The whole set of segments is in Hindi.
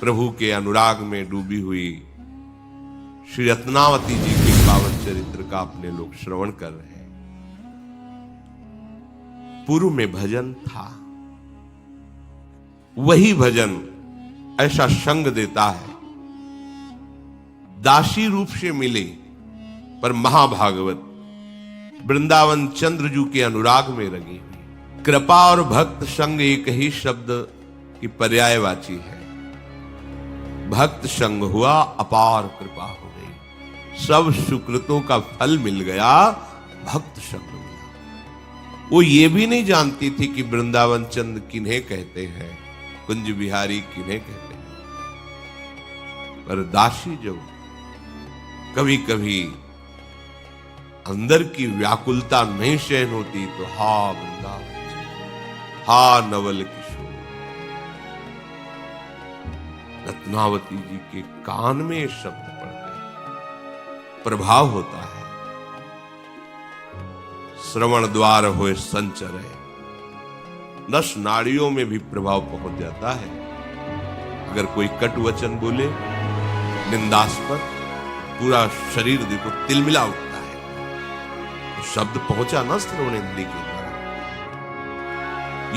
प्रभु के अनुराग में डूबी हुई श्री रत्नावती जी के पावन चरित्र का अपने लोग श्रवण कर रहे हैं। पूर्व में भजन था, वही भजन ऐसा संग देता है, दासी रूप से मिले पर महाभागवत वृंदावन चंद्रजू के अनुराग में रंगी हुई। कृपा और भक्त संग एक ही शब्द की पर्यायवाची है। भक्त संग हुआ, अपार कृपा हो गई, सब सुकृतों का फल मिल गया, भक्त संग मिला। वो ये भी नहीं जानती थी कि वृंदावन चंद्र किन्हें कहते हैं, कुंज बिहारी किन्हें कहते हैं। पर दासी जब कभी कभी अंदर की व्याकुलता नहीं सहन होती तो हा वृंदावन, हा नवल किशोर, रत्नावती जी के कान में ये शब्द पड़ गए, प्रभाव होता है। श्रवण द्वार होए संचर है, नस नाड़ियों में भी प्रभाव पहुंच जाता है। अगर कोई कटु वचन बोले, निंदास्पद, पूरा शरीर देखो तिलमिला उठता है। तो शब्द पहुंचा ना श्रवणेंद्रिय के द्वारा।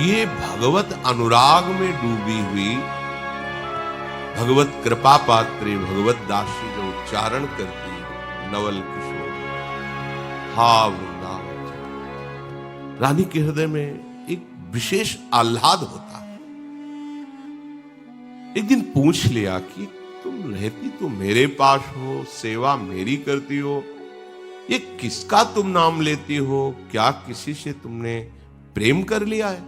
ये भगवत अनुराग में डूबी हुई भगवत कृपा पात्री भगवत दासी जो उच्चारण करती नवल किशोर, हा वृंदावन, रानी के हृदय में एक विशेष आह्लाद होता है। एक दिन पूछ लिया कि तुम रहती तो मेरे पास हो, सेवा मेरी करती हो, ये किसका तुम नाम लेती हो? क्या किसी से तुमने प्रेम कर लिया है?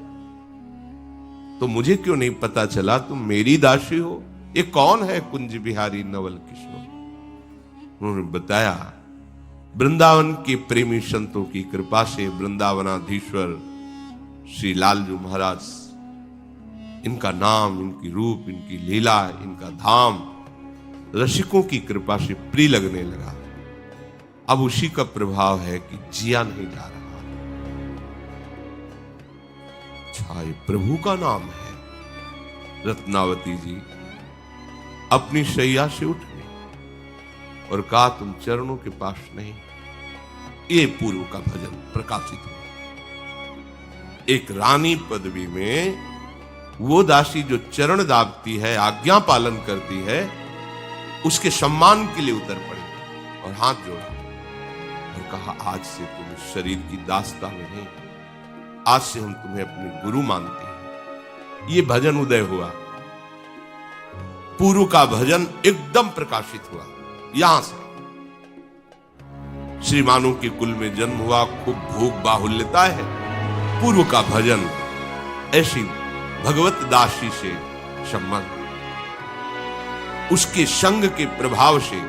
तो मुझे क्यों नहीं पता चला तुम मेरी दासी हो? ये कौन है कुंज बिहारी नवल किशोर? उन्होंने बताया, वृंदावन के प्रेमी संतों की कृपा से वृंदावनाधीश्वर श्री लालजू महाराज, इनका नाम, इनकी रूप, इनकी लीला, इनका धाम रसिकों की कृपा से प्रिय लगने लगा। अब उसी का प्रभाव है कि जिया नहीं जा रहा। अच्छा, ये प्रभु का नाम है। रत्नावती जी अपनी शैया से उठ गई और कहा, तुम चरणों के पास नहीं। ये पूर्व का भजन प्रकाशित हुआ। एक रानी पदवी में वो दासी जो चरण दाबती है, आज्ञा पालन करती है, उसके सम्मान के लिए उतर पड़ी और हाथ जोड़ा और कहा, आज से तुम इस शरीर की दास्ता में नहीं, आज से हम तुम्हें अपने गुरु मानते हैं। ये भजन उदय हुआ। पूर्व का भजन एकदम प्रकाशित हुआ। यहां से श्रीमानों के कुल में जन्म हुआ, खूब भोग बाहुल्यता है। पूर्व का भजन ऐसी भगवत दासी से संबंध, उसके संग के प्रभाव से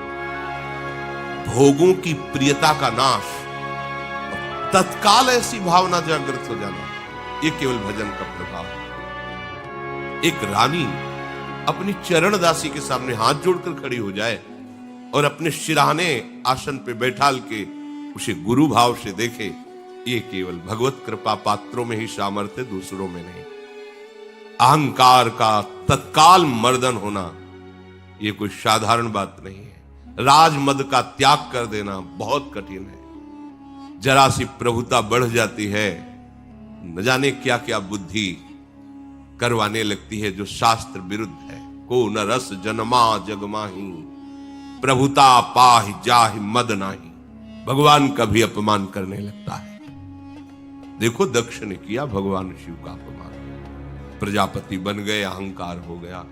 भोगों की प्रियता का नाश, तत्काल ऐसी भावना जागृत हो जाना, ये केवल भजन का प्रभाव है। एक रानी अपनी चरण दासी के सामने हाथ जोड़कर खड़ी हो जाए और अपने शिराने आसन पे बैठाल के उसे गुरु भाव से देखे, ये केवल भगवत कृपा पात्रों में ही सामर्थ्य, दूसरों में नहीं। अहंकार का तत्काल मर्दन होना ये कोई साधारण बात नहीं है। राजमद का त्याग कर देना बहुत कठिन है। जरा सी प्रभुता बढ़ जाती है, न जाने क्या क्या बुद्धि करवाने लगती है जो शास्त्र विरुद्ध है। को न रस जन्मा जगमाही, प्रभुता पाहि जाहि मद नाही। भगवान का भी अपमान करने लगता है। देखो, दक्ष ने किया भगवान शिव का अपमान, प्रजापति बन गए, अहंकार हो गया।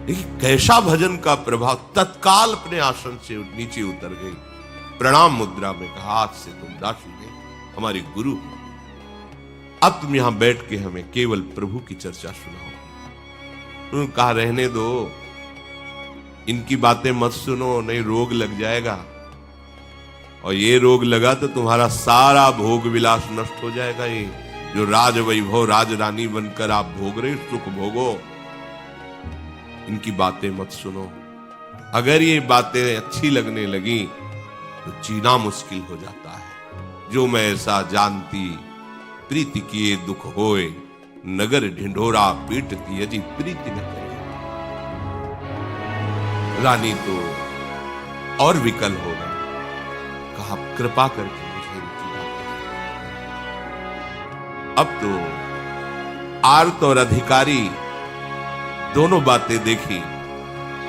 लेकिन कैसा भजन का प्रभाव, तत्काल अपने आसन से नीचे उतर गई, प्रणाम मुद्रा में कहा, आज से तुम दासी नहीं, हमारी गुरु हो। अब तुम यहां बैठ के हमें केवल प्रभु की चर्चा सुनाओ। उन्होंने कहा, रहने दो, इनकी बातें मत सुनो, नहीं रोग लग जाएगा, और ये रोग लगा तो तुम्हारा सारा भोग विलास नष्ट हो जाएगा। ये जो राज वैभव, राज रानी बनकर आप भोग रहे, सुख भोगो, इनकी बातें मत सुनो। अगर ये बातें अच्छी लगने लगी तो जीना मुश्किल हो जाता है। जो मैं ऐसा जानती, प्रीति किए दुख होए, नगर ढिंढोरा पीटती, यदि प्रीति न करे। रानी तो और विकल हो गई। कहा कृपा करके मुझे इनकी बात बताओ। अब तो आर्त और अधिकारी दोनों बातें देखी,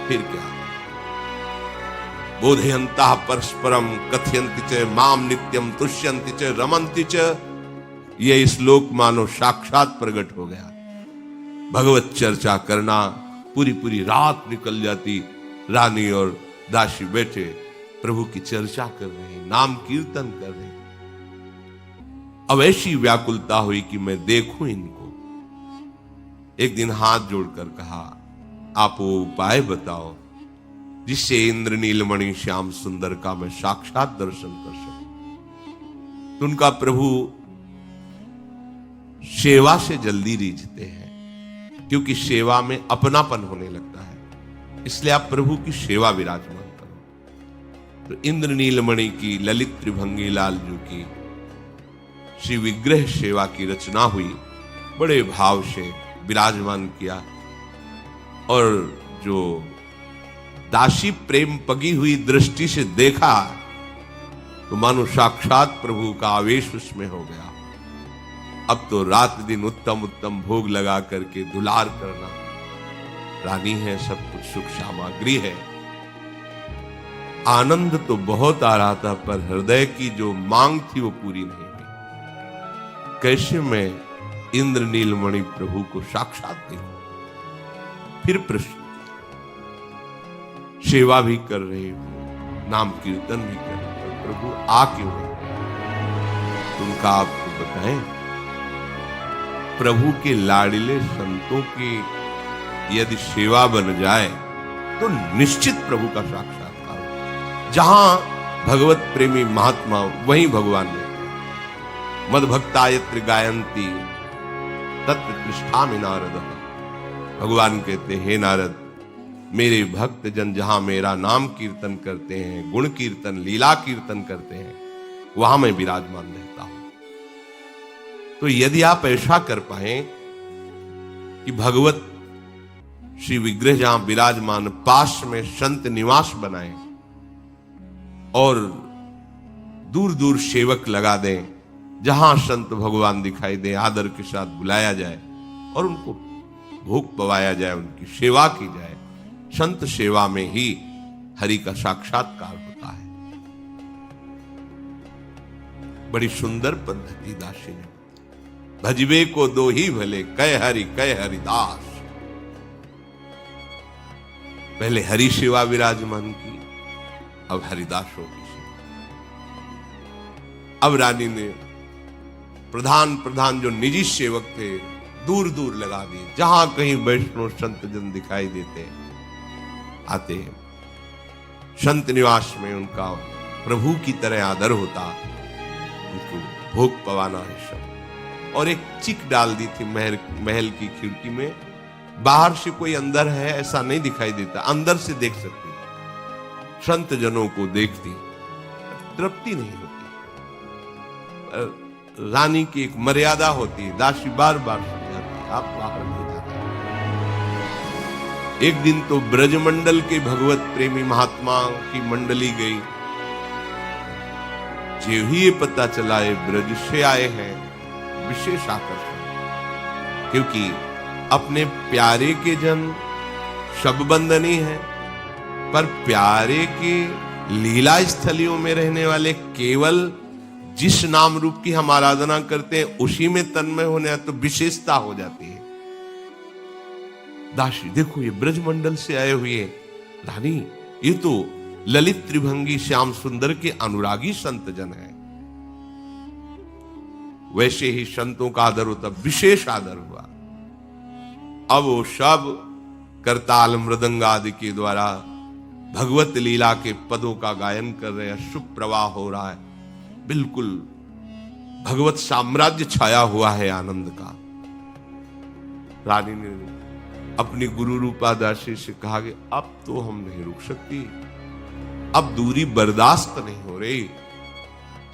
फिर क्या? बोधयन्तः परस्परम कथयन्ति च माम नित्यम तुष्यन्ति च रमन्ति च। ये श्लोक मानो साक्षात प्रकट हो गया। भगवत चर्चा करना, पूरी पूरी रात निकल जाती। रानी और दासी बैठे प्रभु की चर्चा कर रहे हैं, नाम कीर्तन कर रहे हैं। अब ऐसी व्याकुलता हुई कि मैं देखूं इनको। एक दिन हाथ जोड़कर कहा, आप वो उपाय बताओ जिससे इंद्र नीलमणि श्याम सुंदर का मैं साक्षात दर्शन कर सकूं। तो उनका प्रभु सेवा से जल्दी रीझते हैं, क्योंकि सेवा में अपनापन होने लगता है। इसलिए आप प्रभु की सेवा विराजमान करो। तो इंद्र नीलमणि की ललित त्रिभंगी लालजू की श्री विग्रह सेवा की रचना हुई, बड़े भाव से विराजमान किया। और जो दासी प्रेम पगी हुई दृष्टि से देखा तो मानो साक्षात प्रभु का आवेश उसमें हो गया। अब तो रात दिन उत्तम उत्तम भोग लगा करके दुलार करना। रानी है, सब कुछ सुख सामग्री है। आनंद तो बहुत आ रहा था, पर हृदय की जो मांग थी वो पूरी नहीं हुई। कैसे मैं इंद्र नीलमणि प्रभु को साक्षात देखूं? फिर प्रश्न, सेवा भी कर रहे हो, नाम कीर्तन भी कर रहे हो, प्रभु आ क्यों नहीं? उनका आपको बताएं, प्रभु के लाडले संतों की यदि सेवा बन जाए तो निश्चित प्रभु का साक्षात्कार। जहां भगवत प्रेमी महात्मा वहीं भगवान ने। मद भक्ता यत्र गायंती तत्र तिष्ठामि नारद। भगवान कहते, हे नारद, मेरे भक्त जन जहां मेरा नाम कीर्तन करते हैं, गुण कीर्तन लीला कीर्तन करते हैं, वहां मैं विराजमान रहता हूं। तो यदि आप ऐसा कर पाए कि भगवत श्री विग्रह जहां विराजमान पास में संत निवास बनाए और दूर दूर सेवक लगा दें, जहां संत भगवान दिखाई दे आदर के साथ बुलाया जाए और उनको भोग पवाया जाए, उनकी सेवा की जाए। संत सेवा में ही हरि का साक्षात्कार होता है। बड़ी सुंदर पद्धति दासी ने। भजबे को दो ही भले, कह हरिदास। पहले हरि सेवा विराजमान की, अब हरिदासों की सेवा। अब रानी ने प्रधान जो निजी सेवक थे दूर दूर लगा दिए। जहां कहीं वैष्णव संत जन दिखाई देते आते, संत निवास में उनका प्रभु की तरह आदर होता, उनको भोग पवाना है सब। और एक चिक डाल दी थी महल की खिड़की में। बाहर से कोई अंदर है ऐसा नहीं दिखाई देता, अंदर से देख सकती, संत जनों को देखती, तृप्ति नहीं होती। रानी की एक मर्यादा होती है, दासी बार बार समझाती, आप बाहर नहीं जाते। एक दिन तो ब्रजमंडल के भगवत प्रेमी महात्मा की मंडली गई। जो ही ये पता चला ये ब्रज से आए हैं, विशेष आकर्षण, क्योंकि अपने प्यारे के जन शब बंदनी है, पर प्यारे के लीला स्थलियों में रहने वाले केवल जिस नाम रूप की हम आराधना करते हैं उसी में तन्मय होने तो विशेषता हो जाती है। दासी देखो, ये ब्रजमंडल से आए हुए रानी, ये तो ललित त्रिभंगी श्याम सुंदर के अनुरागी संत जन है। वैसे ही संतों का आदर होता, विशेष आदर हुआ। अब वो सब करताल मृदंग आदि के द्वारा भगवत लीला के पदों का गायन कर रहे हैं। शुभ प्रवाह हो रहा है, बिल्कुल भगवत साम्राज्य छाया हुआ है आनंद का। रानी ने अपनी गुरु रूपा दासी से कहा कि अब तो हम नहीं रुक सकती, अब दूरी बर्दाश्त नहीं हो रही,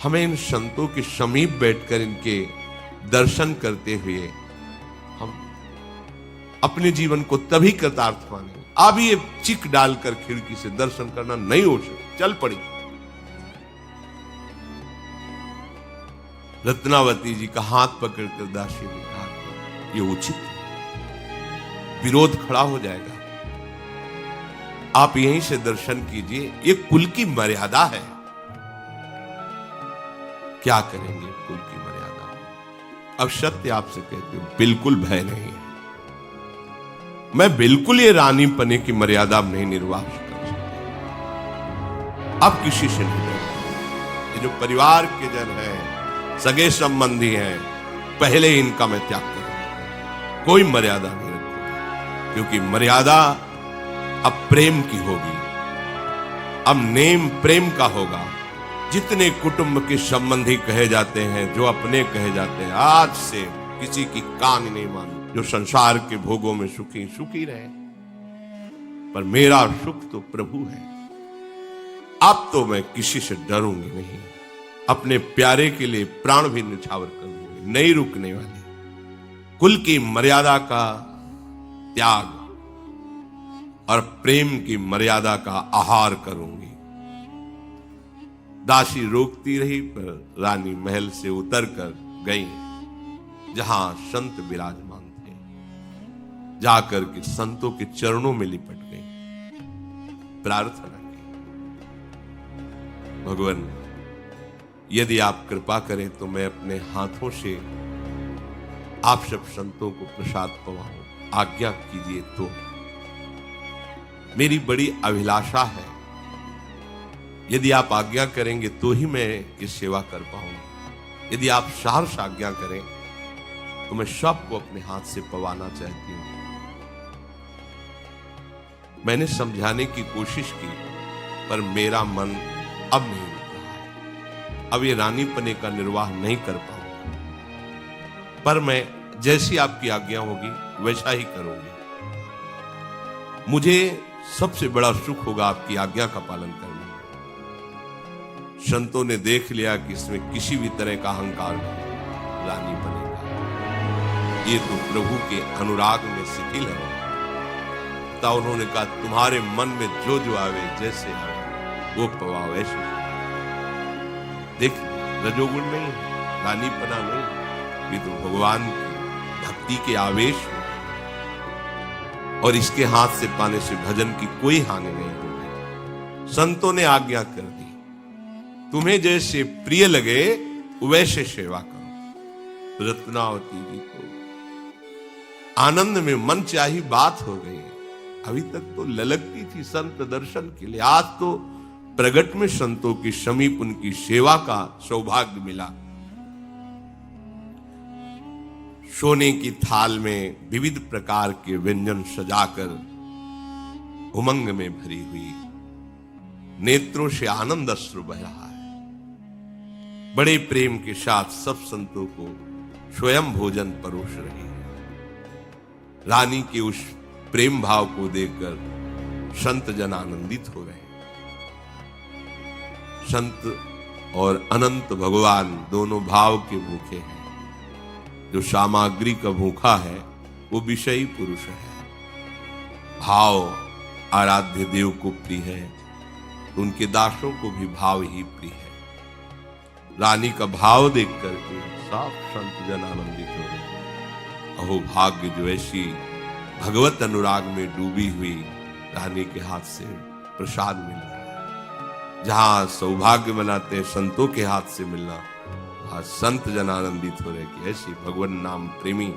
हमें इन संतों के समीप बैठकर इनके दर्शन करते हुए हम अपने जीवन को तभी कृतार्थ मानेंगे अब ये चिक डालकर खिड़की से दर्शन करना नहीं हो सकता, चल पड़ी। रत्नावती जी का हाथ पकड़कर दासी ने कहा, ये उचित है, विरोध खड़ा हो जाएगा, आप यहीं से दर्शन कीजिए, ये कुल की मर्यादा है। क्या करेंगे कुल की मर्यादा? अब सत्य आपसे कहती हूं, बिल्कुल भय नहीं है। मैं बिल्कुल ये रानी पने की मर्यादा नहीं निर्वाह कर सकता। अब किसी से नहीं डरता। ये जो परिवार के जन हैं, सगे संबंधी हैं, पहले इनका मैं त्याग करूंगा, कोई मर्यादा नहीं रखूंगा, क्योंकि मर्यादा अब प्रेम की होगी, अब नेम प्रेम का होगा। जितने कुटुंब के संबंधी कहे जाते हैं, जो अपने कहे जाते हैं, आज से किसी की कान नहीं मानो। जो संसार के भोगों में सुखी सुखी रहे, पर मेरा सुख तो प्रभु है। अब तो मैं किसी से डरूंगी नहीं, अपने प्यारे के लिए प्राण भी निछावर करूंगी, नहीं रुकने वाली। कुल की मर्यादा का त्याग और प्रेम की मर्यादा का आहार करूंगी। दासी रोकती रही, पर रानी महल से उतरकर गई जहां संत विराजमान थे। जाकर के संतों के चरणों में लिपट गई, प्रार्थना की, भगवान यदि आप कृपा करें तो मैं अपने हाथों से आप सब संतों को प्रसाद पवाऊं, आज्ञा कीजिए। तो मेरी बड़ी अभिलाषा है, यदि आप आज्ञा करेंगे तो ही मैं ये सेवा कर पाऊंगा। यदि आप सहर्ष आज्ञा करें तो मैं सबको अपने हाथ से पवाना चाहती हूं। मैंने समझाने की कोशिश की, पर मेरा मन अब नहीं रुक रहा है। अब ये रानी पने का निर्वाह नहीं कर पाऊंगा, पर मैं जैसी आपकी आज्ञा होगी वैसा ही करूंगी। मुझे सबसे बड़ा सुख होगा आपकी आज्ञा का पालन करने में। संतों ने देख लिया कि इसमें किसी भी तरह का अहंकार नहीं, रानी बनेगा, ये तो प्रभु के अनुराग में शिथिल है। तब उन्होंने कहा, तुम्हारे मन में जो जो आवे, जैसे आवे वो पवाओ। ऐसे देख, रजोगुण नहीं है, रानी पना नहीं, ये तो भगवान की भक्ति के आवेश में, और इसके हाथ से पाने से भजन की कोई हानि नहीं होगी। संतों ने आज्ञा कर दी, तुम्हें जैसे प्रिय लगे वैसे सेवा करो। रत्नावती जी को आनंद में मन चाही बात हो गई। अभी तक तो ललकती थी संत दर्शन के लिए, आज तो प्रगट में संतों की समीप उनकी सेवा का सौभाग्य मिला। सोने की थाल में विविध प्रकार के व्यंजन सजाकर उमंग में भरी हुई, नेत्रों से आनंद अश्रु बह रहा है। बड़े प्रेम के साथ सब संतों को स्वयं भोजन परोस रही है। रानी के उस प्रेम भाव को देखकर संत जन आनंदित हो रहे हैं। संत और अनंत भगवान दोनों भाव के भूखे हैं। जो सामग्री का भूखा है वो विषयी पुरुष है। भाव आराध्य देव को प्रिय है, उनके दासों को भी भाव ही प्रिय है। रानी का भाव देख करके सब संत जन आनंदित हो रहे। अहो भाग्य जो ऐसी भगवत अनुराग में डूबी हुई रानी के हाथ से प्रसाद मिल रहा है। जहां सौभाग्य मनाते संतों के हाथ से मिलना, वहां संत जन आनंदित हो रहे कि ऐसी भगवान नाम प्रेमी,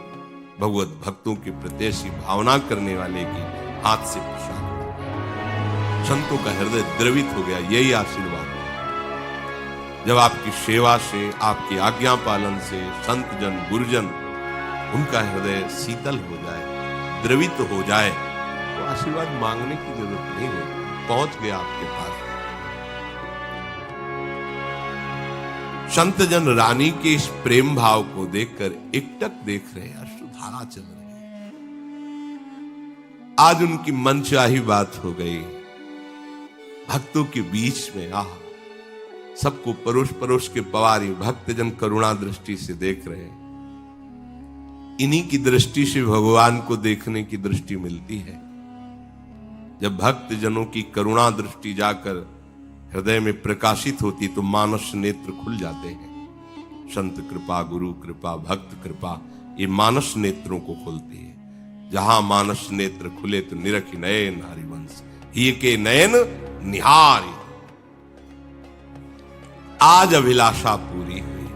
भगवत भक्तों के प्रति ऐसी भावना करने वाले की हाथ से प्रसाद। संतों का हृदय द्रवित हो गया। यही आशीर्वाद जब आपकी सेवा से, आपकी आज्ञा पालन से संत जन गुरुजन उनका हृदय शीतल हो जाए, द्रवित हो जाए, तो आशीर्वाद मांगने की जरूरत नहीं होती, पहुंच गया आपके पास। संत जन रानी के इस प्रेम भाव को देखकर एकटक देख रहे हैं, अश्रुधारा चल रही है। आज उनकी मनचाही बात हो गई। भक्तों के बीच में सबको परोस परोस के पवारी भक्तजन करुणा दृष्टि से देख रहे हैं। इन्हीं की दृष्टि से भगवान को देखने की दृष्टि मिलती है। जब भक्त जनों की करुणा दृष्टि जाकर हृदय में प्रकाशित होती तो मानस नेत्र खुल जाते हैं। संत कृपा, गुरु कृपा, भक्त कृपा, ये मानस नेत्रों को खोलती है। जहां मानस नेत्र खुले तो निरखि नयन हरिवंश, ही के नयन निहारी। आज अभिलाषा पूरी हुई,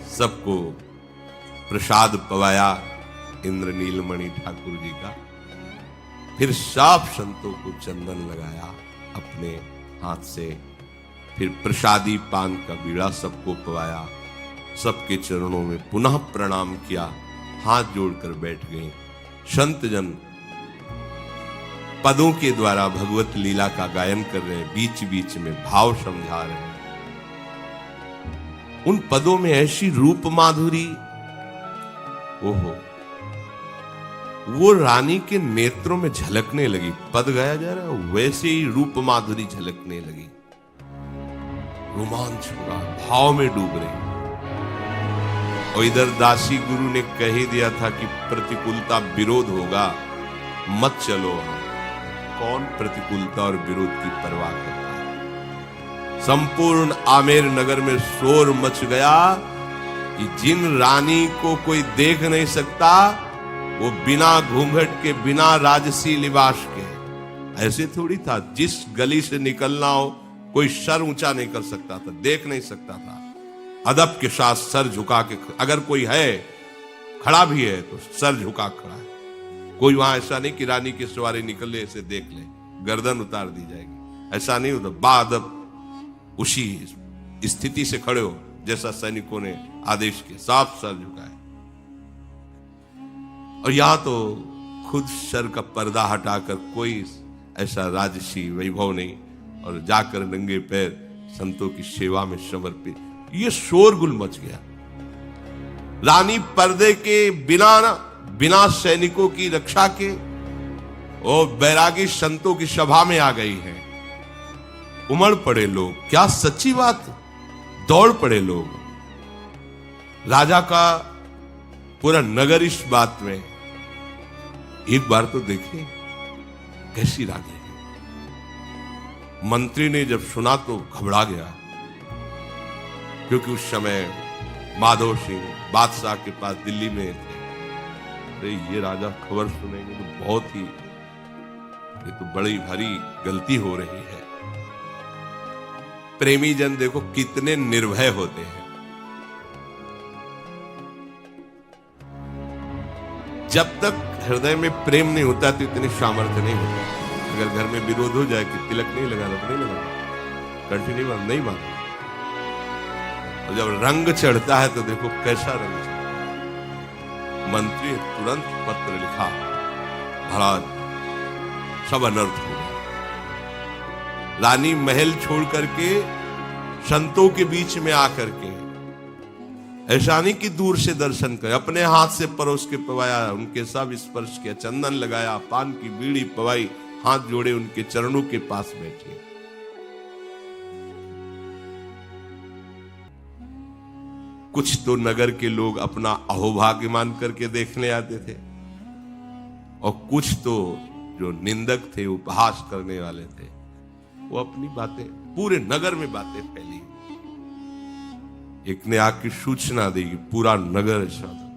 सबको प्रसाद पवाया इंद्र नीलमणि ठाकुर जी का। फिर सब संतों को चंदन लगाया अपने हाथ से, फिर प्रसादी पान का बीड़ा सबको पवाया, सबके चरणों में पुनः प्रणाम किया, हाथ जोड़कर बैठ गए। संत जन पदों के द्वारा भगवत लीला का गायन कर रहे हैं, बीच बीच में भाव समझा रहे हैं। उन पदों में ऐसी रूप माधुरी, ओहो, वो रानी के नेत्रों में झलकने लगी। पद गाया जा रहा है, वैसे ही रूप माधुरी झलकने लगी। रोमांच हुआ, भाव में डूब रहे। और इधर दासी गुरु ने कह ही दिया था कि प्रतिकूलता विरोध होगा, मत चलो। कौन प्रतिकूलता और विरोध की परवाह करता है। संपूर्ण आमेर नगर में शोर मच गया कि जिन रानी को कोई देख नहीं सकता, वो बिना घूंघट के, बिना राजसी लिबास के। ऐसे थोड़ी था, जिस गली से निकलना हो कोई सर ऊंचा नहीं कर सकता था, देख नहीं सकता था। अदब के साथ सर झुका के, अगर कोई है खड़ा भी है तो सर झुका खड़ा है। कोई वहां ऐसा नहीं कि रानी के सवारी निकले ऐसे देख ले, गर्दन उतार दी जाएगी, ऐसा नहीं होता। बाअदब उसी स्थिति से खड़े हो जैसा सैनिकों ने आदेश किया, साफ सर झुकाए। और यहां तो खुद सर का पर्दा हटाकर कोई ऐसा राजसी वैभव नहीं, और जाकर नंगे पैर संतों की सेवा में समर्पित। ये शोरगुल मच गया। रानी पर्दे के बिना सैनिकों की रक्षा के और बैरागी संतों की सभा में आ गई है। उमड़ पड़े लोग, क्या सच्ची बात, दौड़ पड़े लोग। राजा का पूरा नगर इस बात में, एक बार तो देखिए कैसी रानी है। मंत्री ने जब सुना तो घबरा गया, क्योंकि उस समय माधव सिंह बादशाह के पास दिल्ली में थे। अरे ये राजा खबर सुनेंगे तो बहुत ही, ये तो बड़ी भारी गलती हो रही है। प्रेमी जन देखो कितने निर्भय होते हैं। जब तक हृदय में प्रेम नहीं होता तो इतनी सामर्थ्य नहीं होती। अगर घर में विरोध हो जाए कि तिलक नहीं लगाना तो नहीं लगाना, कंटिन्यू नहीं मानना। और जब रंग चढ़ता है तो देखो कैसा रंग चढ़ता है। मंत्री तुरंत पत्र लिखा, महाराज सब अनर्थ हो गया। रानी महल छोड़ करके संतों के बीच में आकर के, ऐसा नहीं कि दूर से दर्शन करे, अपने हाथ से परोस के पवाया, उनके सब स्पर्श किया, चंदन लगाया, पान की बीड़ी पवाई, हाथ जोड़े उनके चरणों के पास बैठे। कुछ तो नगर के लोग अपना अहोभाग्य मान करके देखने आते थे, और कुछ तो जो निंदक थे, उपहास करने वाले थे, वो अपनी बातें, पूरे नगर में बातें फैली। एक ने आके सूचना दी कि पूरा नगर ऐसा था,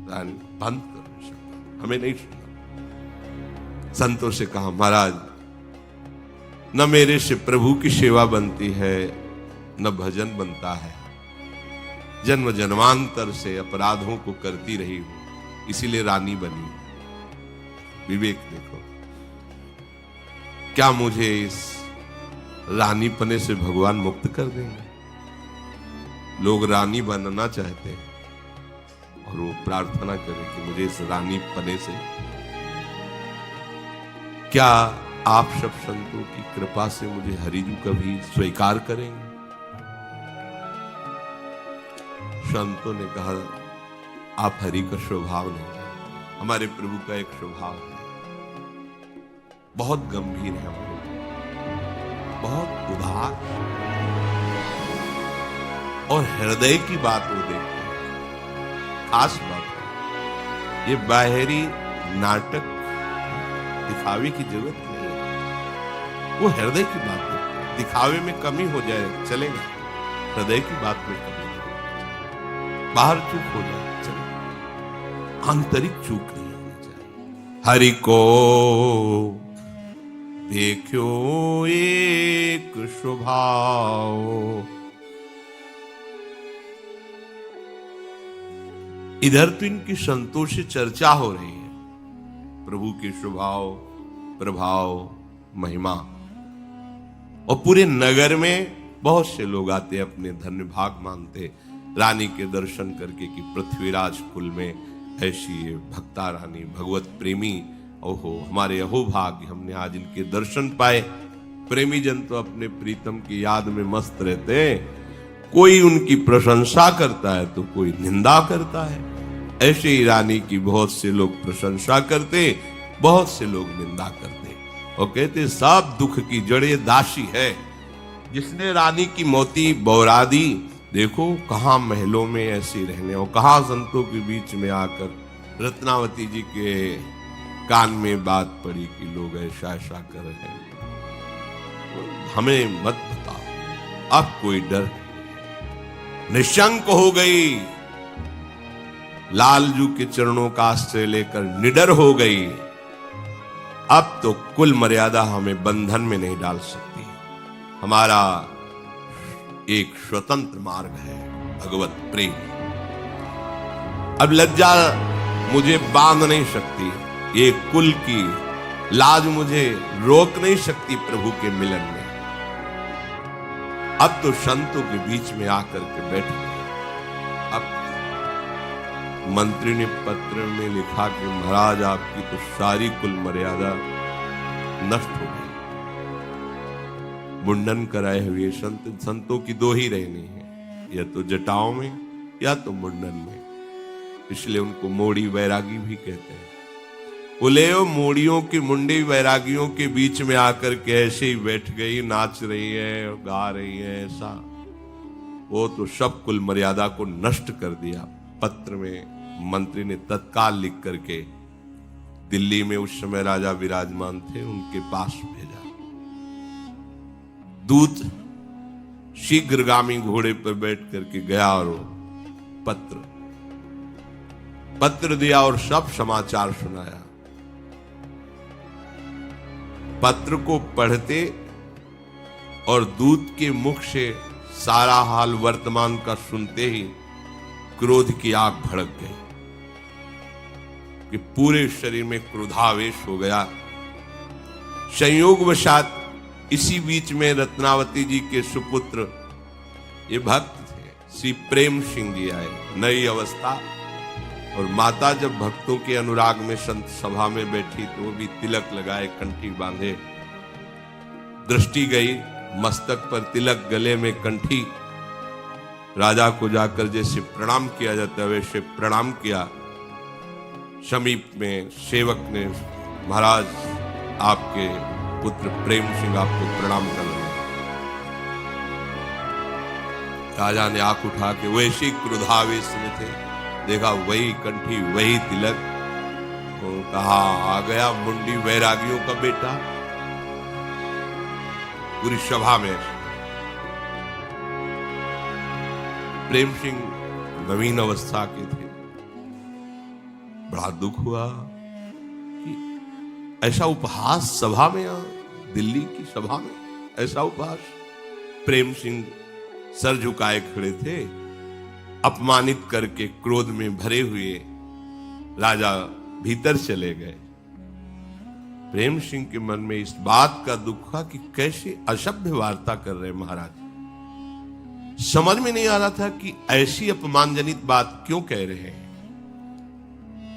रानी बंद कर नहीं सकता, हमें नहीं सुना। संतों से कहा, महाराज न मेरे से प्रभु की सेवा बनती है, न भजन बनता है। जन्म जन्मांतर से अपराधों को करती रही हूं, इसीलिए रानी बनी। विवेक देखो, क्या मुझे इस रानी पने से भगवान मुक्त कर देंगे? लोग रानी बनना चाहते हैं और वो प्रार्थना करें कि मुझे इस रानी पने से, क्या आप सब संतों की कृपा से मुझे हरिजू कभी स्वीकार करेंगे? संतों ने कहा, आप हरि का स्वभाव नहीं, हमारे प्रभु का एक स्वभाव है, बहुत गंभीर है, बहुत उदार और हृदय की बात वो देखते हैं। खास बात है, ये बाहरी नाटक दिखावे की जरूरत नहीं है। वो हृदय की बात है। दिखावे में कमी हो जाए चलेगा, हृदय की बात में कमी नहीं, बाहर चूक हो जाए चलेगा, आंतरिक चूक नहीं होनी चाहिए। हरि को देखो एक स्वभाव, इधर तो इनकी संतोष से चर्चा हो रही है, प्रभु के स्वभाव, प्रभाव, महिमा, और पूरे नगर में बहुत से लोग आते, अपने धन्य भाग मानते रानी के दर्शन करके कि पृथ्वीराज कुल में ऐसी भक्ता रानी, भगवत प्रेमी, ओहो हमारे अहो भाग्य, हमने आज इनके दर्शन पाए। प्रेमी जन तो अपने प्रीतम की याद में मस्त रहते हैं, कोई उनकी प्रशंसा करता है तो कोई निंदा करता है। ऐसे ही रानी की बहुत से लोग प्रशंसा करते, बहुत से लोग निंदा करते, और कहते सब दुख की जड़े दासी है। जिसने रानी की मोती बौरा दी, देखो कहां महलों में ऐसे रहने, और कहां संतों के बीच में आकर रत्नावती जी के कान में बात पड़ी कि लोग ऐसा ऐसा कर रहे हैं। हमें मत बताओ, अब कोई डर नहीं, निशंक हो गई, लालजू के चरणों का आश्रय लेकर निडर हो गई। अब तो कुल मर्यादा हमें बंधन में नहीं डाल सकती। हमारा एक स्वतंत्र मार्ग है, भगवत प्रेम। अब लज्जा मुझे बांध नहीं सकती, ये कुल की लाज मुझे रोक नहीं सकती प्रभु के मिलन में। अब तो संतों के बीच में आकर के बैठ गए। अब मंत्री ने पत्र में लिखा कि महाराज आपकी तो सारी कुल मर्यादा नष्ट हो गई। मुंडन कराए हुए संतों की दो ही रहनी है, या तो जटाओं में या तो मुंडन में, इसलिए उनको मोड़ी वैरागी भी कहते हैं। बोले मोड़ियों की मुंडी वैरागियों के बीच में आकर के ऐसे ही बैठ गई, नाच रही है और गा रही है, ऐसा वो तो सब कुल मर्यादा को नष्ट कर दिया। पत्र में मंत्री ने तत्काल लिख करके दिल्ली में उस समय राजा विराजमान थे, उनके पास भेजा। दूत शीघ्रगामी घोड़े पर बैठ करके गया और पत्र दिया और सब समाचार सुनाया। पत्र को पढ़ते और दूत के मुख से सारा हाल वर्तमान का सुनते ही क्रोध की आग भड़क गई कि पूरे शरीर में क्रोधावेश हो गया। संयोगवशात इसी बीच में रत्नावती जी के सुपुत्र, ये भक्त थे, श्री प्रेम सिंह जी आए। नई अवस्था, और माता जब भक्तों के अनुराग में संत सभा में बैठी तो वो भी तिलक लगाए, कंठी बांधे। दृष्टि गई मस्तक पर तिलक, गले में कंठी। राजा को जाकर जैसे प्रणाम किया जाता है वैसे प्रणाम किया। समीप में सेवक ने, महाराज आपके पुत्र प्रेम सिंह आपको प्रणाम कर रहे हैं। राजा ने आंख उठा के वैसे क्रोधावेश में थे, देखा वही कंठी वही तिलक, और कहा आ गया मुंडी वैरागियों का बेटा। पूरी सभा में प्रेम सिंह नवीन अवस्था के थे। बड़ा दुख हुआ कि ऐसा उपहास सभा में, दिल्ली की सभा में ऐसा उपहास। प्रेम सिंह सर झुकाए खड़े थे, अपमानित करके क्रोध में भरे हुए राजा भीतर चले गए। प्रेम सिंह के मन में इस बात का दुख था कि कैसे असभ्य वार्ता कर रहे महाराज। समझ में नहीं आ रहा था कि ऐसी अपमानजनित बात क्यों कह रहे हैं।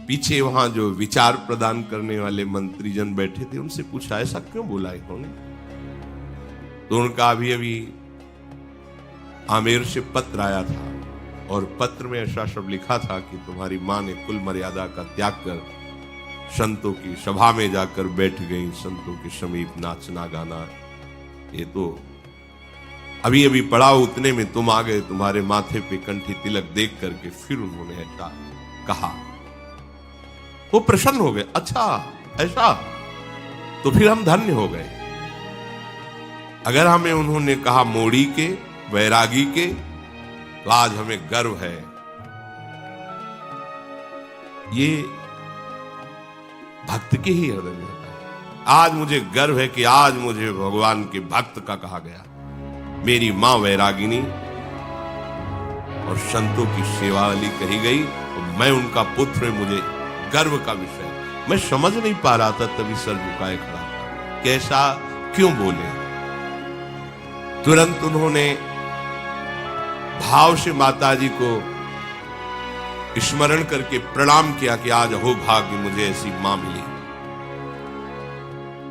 पीछे वहां जो विचार प्रदान करने वाले मंत्रीजन बैठे थे, उनसे पूछा ऐसा क्यों बोला इन्होंने। तो उनका अभी आमेर से पत्र आया था, और पत्र में ऐसा सब लिखा था कि तुम्हारी मां ने कुल मर्यादा का त्याग कर संतों की सभा में जाकर बैठ गई, संतों के समीप नाचना गाना। ये तो अभी अभी पढ़ा, उतने में तुम आ गए, तुम्हारे माथे पे कंठी तिलक देख करके फिर उन्होंने ऐसा कहा। वो प्रसन्न हो गए, अच्छा ऐसा। तो फिर हम धन्य हो गए। अगर हमें उन्होंने कहा मोड़ी के, वैरागी के, तो आज हमें गर्व है। ये भक्त के ही हृदय में होता है। आज मुझे गर्व है कि आज मुझे भगवान के भक्त का कहा गया। मेरी मां वैरागिनी और संतों की सेवा वाली कही गई, तो मैं उनका पुत्र, मुझे गर्व का विषय। मैं समझ नहीं पा रहा था, तभी सर झुकाए खड़ा था, कैसा क्यों बोले। तुरंत उन्होंने भाव से माताजी को स्मरण करके प्रणाम किया कि आज हो भाग्य, मुझे ऐसी मां मिली।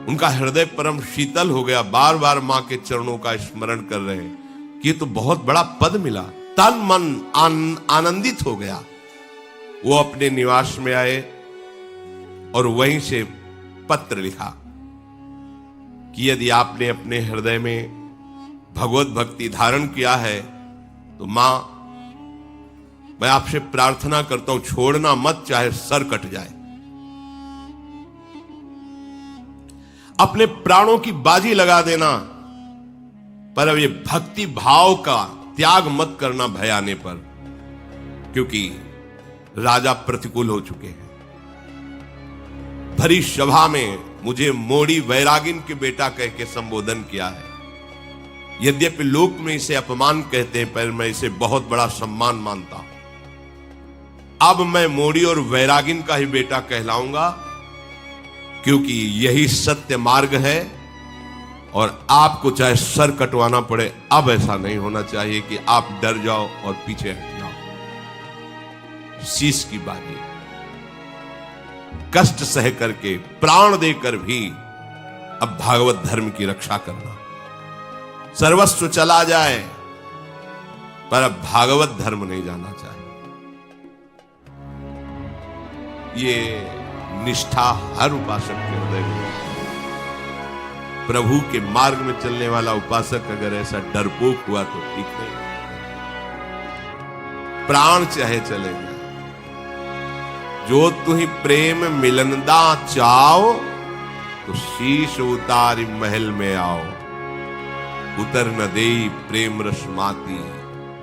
उनका हृदय परम शीतल हो गया, बार बार मां के चरणों का स्मरण कर रहे हैं कि ये तो बहुत बड़ा पद मिला। तन मन आनंदित हो गया। वो अपने निवास में आए और वहीं से पत्र लिखा कि यदि आपने अपने हृदय में भगवत भक्ति धारण किया है तो मां, मैं आपसे प्रार्थना करता हूं, छोड़ना मत, चाहे सर कट जाए। अपने प्राणों की बाजी लगा देना, पर अब ये भक्ति भाव का त्याग मत करना भय आने पर, क्योंकि राजा प्रतिकूल हो चुके हैं। भरी सभा में मुझे मोड़ी वैरागिन के बेटा कह के संबोधन किया है। यद्यपि लोक में इसे अपमान कहते हैं, पर मैं इसे बहुत बड़ा सम्मान मानता हूं। अब मैं मोड़ी और वैरागिन का ही बेटा कहलाऊंगा, क्योंकि यही सत्य मार्ग है। और आपको चाहे सर कटवाना पड़े, अब ऐसा नहीं होना चाहिए कि आप डर जाओ और पीछे हट जाओ। शीश की बाजी, कष्ट सह करके, प्राण देकर भी अब भागवत धर्म की रक्षा करना। सर्वस्व चला जाए, पर अब भागवत धर्म नहीं जाना चाहिए। ये निष्ठा हर उपासक के हृदय में। प्रभु के मार्ग में चलने वाला उपासक अगर ऐसा डरपोक हुआ तो ठीक नहीं। प्राण चाहे चले जाए, जो तुही प्रेम मिलनदा चाओ, तो शीश उतारी महल में आओ। उतर न देई प्रेम रस माती,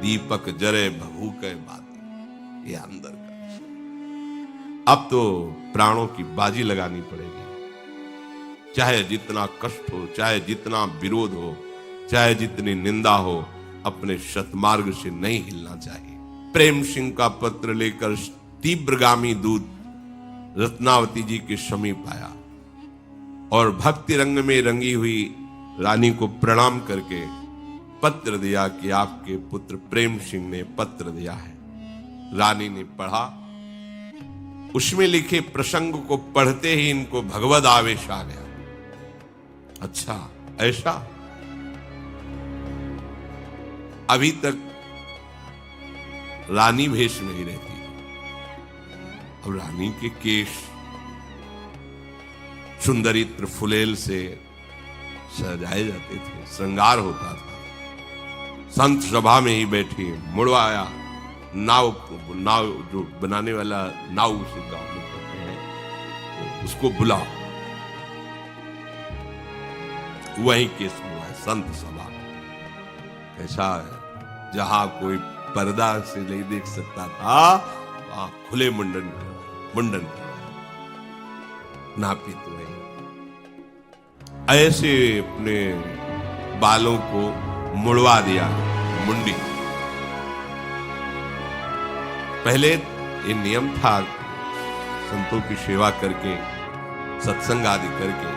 दीपक जरे भभू के बाती। ये अंदर का। अब तो प्राणों की बाजी लगानी पड़ेगी, चाहे जितना कष्ट हो, चाहे जितना विरोध हो, चाहे जितनी निंदा हो, अपने सतमार्ग से नहीं हिलना चाहिए। प्रेम सिंह का पत्र लेकर तीव्रगामी दूत रत्नावती जी के समीप आया और भक्ति रंग में रंगी हुई रानी को प्रणाम करके पत्र दिया कि आपके पुत्र प्रेम सिंह ने पत्र दिया है। रानी ने पढ़ा, उसमें लिखे प्रसंग को पढ़ते ही इनको भगवद आवेश आ गया। अच्छा, ऐसा? अभी तक रानी भेष में ही रहती, अब रानी के केश सुंदरी त्रिफुलेल से सजाए जाते थे, श्रृंगार होता था। संत सभा में ही बैठी, मुड़वाया, नाव जो बनाने वाला नाव उसे गांव में कहते हैं, उसको बुलाओ। वहीं केस हुआ, संत सभा। कैसा है, जहां कोई पर्दा से नहीं देख सकता था, वहां खुले मुंडन कर नापित नहीं। ऐसे अपने बालों को मुड़वा दिया, मुंडी। पहले ये नियम था, संतों की सेवा करके, सत्संग आदि करके,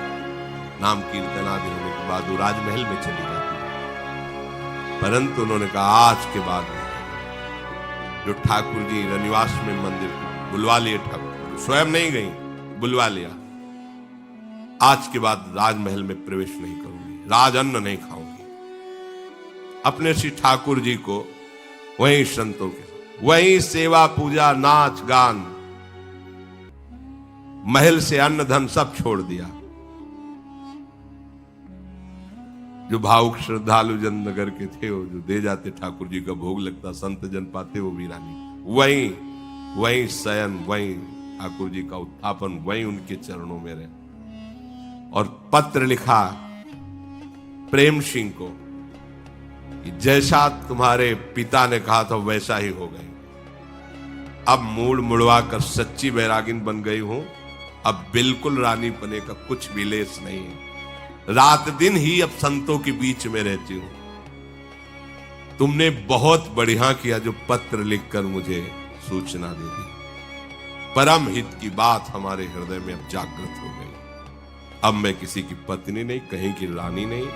नाम कीर्तन आदि होने के बाद वो राजमहल में चली जाती। परंतु उन्होंने कहा आज के बाद जो ठाकुर जी रनिवास में मंदिर बुलवा लिए, ठाकुर स्वयं नहीं गई, बुलवा लिया, आज के बाद राजमहल में प्रवेश नहीं करूंगी, राज अन्न नहीं खाऊंगी। अपने श्री ठाकुर जी को वहीं संतों के वहीं सेवा पूजा नाच गान, महल से अन्न धन सब छोड़ दिया। जो भावुक श्रद्धालु जन नगर के थे, वो जो दे जाते, ठाकुर जी का भोग लगता, संत जन पाते, वो भी रानी वहीं शयन, वहीं ठाकुर जी का उत्थापन, वहीं उनके चरणों में रहे। और पत्र लिखा प्रेम सिंह को कि जैसा तुम्हारे पिता ने कहा था वैसा ही हो गए। अब मूड मुड़वा कर सच्ची बैरागिन बन गई हूं। अब बिल्कुल रानी पने का कुछ भी लेस नहीं है। रात दिन ही अब संतों के बीच में रहती हूं। तुमने बहुत बढ़िया किया जो पत्र लिखकर मुझे सूचना दे दी। परम हित की बात हमारे हृदय में अब जागृत हो गई। अब मैं किसी की पत्नी नहीं, कहीं की रानी नहीं,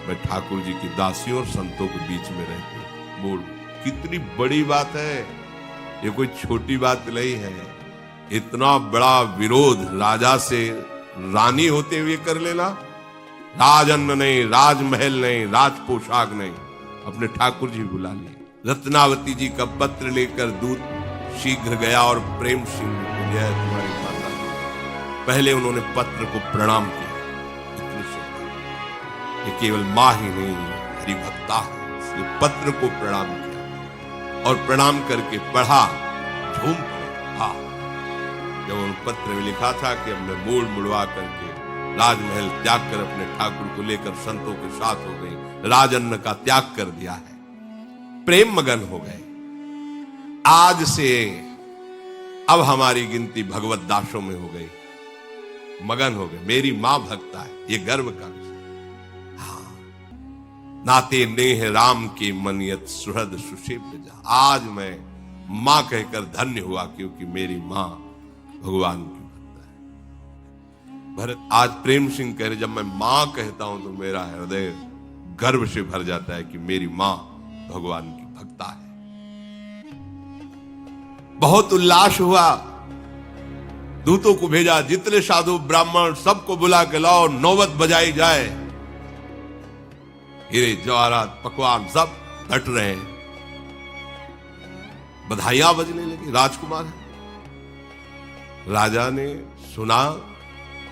मैं ठाकुर जी की दासियों और संतों के बीच में रहती हूं। बोल, कितनी बड़ी बात है, ये कोई छोटी बात नहीं है। इतना बड़ा विरोध राजा से रानी होते हुए कर लेना, राजअन्न नहीं, राजमहल नहीं, राज पोशाक नहीं, अपने ठाकुर जी बुला लिए। रत्नावती जी का पत्र लेकर दूत शीघ्र गया और प्रेम सिंह ने बुलाया तुम्हारी माता। पहले उन्होंने पत्र को प्रणाम किया। इतनी श्रद्धा, ये केवल मां ही नहीं हरिभक्ता है, इसलिए पत्र को प्रणाम किया और प्रणाम करके पढ़ा, झूम पड़ा। जब उन पत्र में लिखा था कि हमने मूड मुड़वा करके राजमहल त्याग कर अपने ठाकुर को लेकर संतों के साथ हो गई, राजअन्न का त्याग कर दिया है, प्रेम मगन हो गए। आज से अब हमारी गिनती भगवत दासों में हो गई, मगन हो गए। मेरी मां भक्ता है, ये गर्व का विषय। हाँ, नाते नेह राम के मनियत सुहृद सुषेव्य जा। आज मैं मां कहकर धन्य हुआ क्योंकि मेरी मां भगवान की भक्त है। भरत आज प्रेम सिंह कह रहे, जब मैं मां कहता हूं तो मेरा हृदय गर्व से भर जाता है कि मेरी मां भगवान की भक्ता है। बहुत उल्लास हुआ, दूतों को भेजा, जितने साधु ब्राह्मण सबको बुला के लाओ, नौबत बजाई जाए। हीरे जवाहरात पकवान सब बट रहे हैं, बधाइयां बजने लगी। राजकुमार है, राजा ने सुना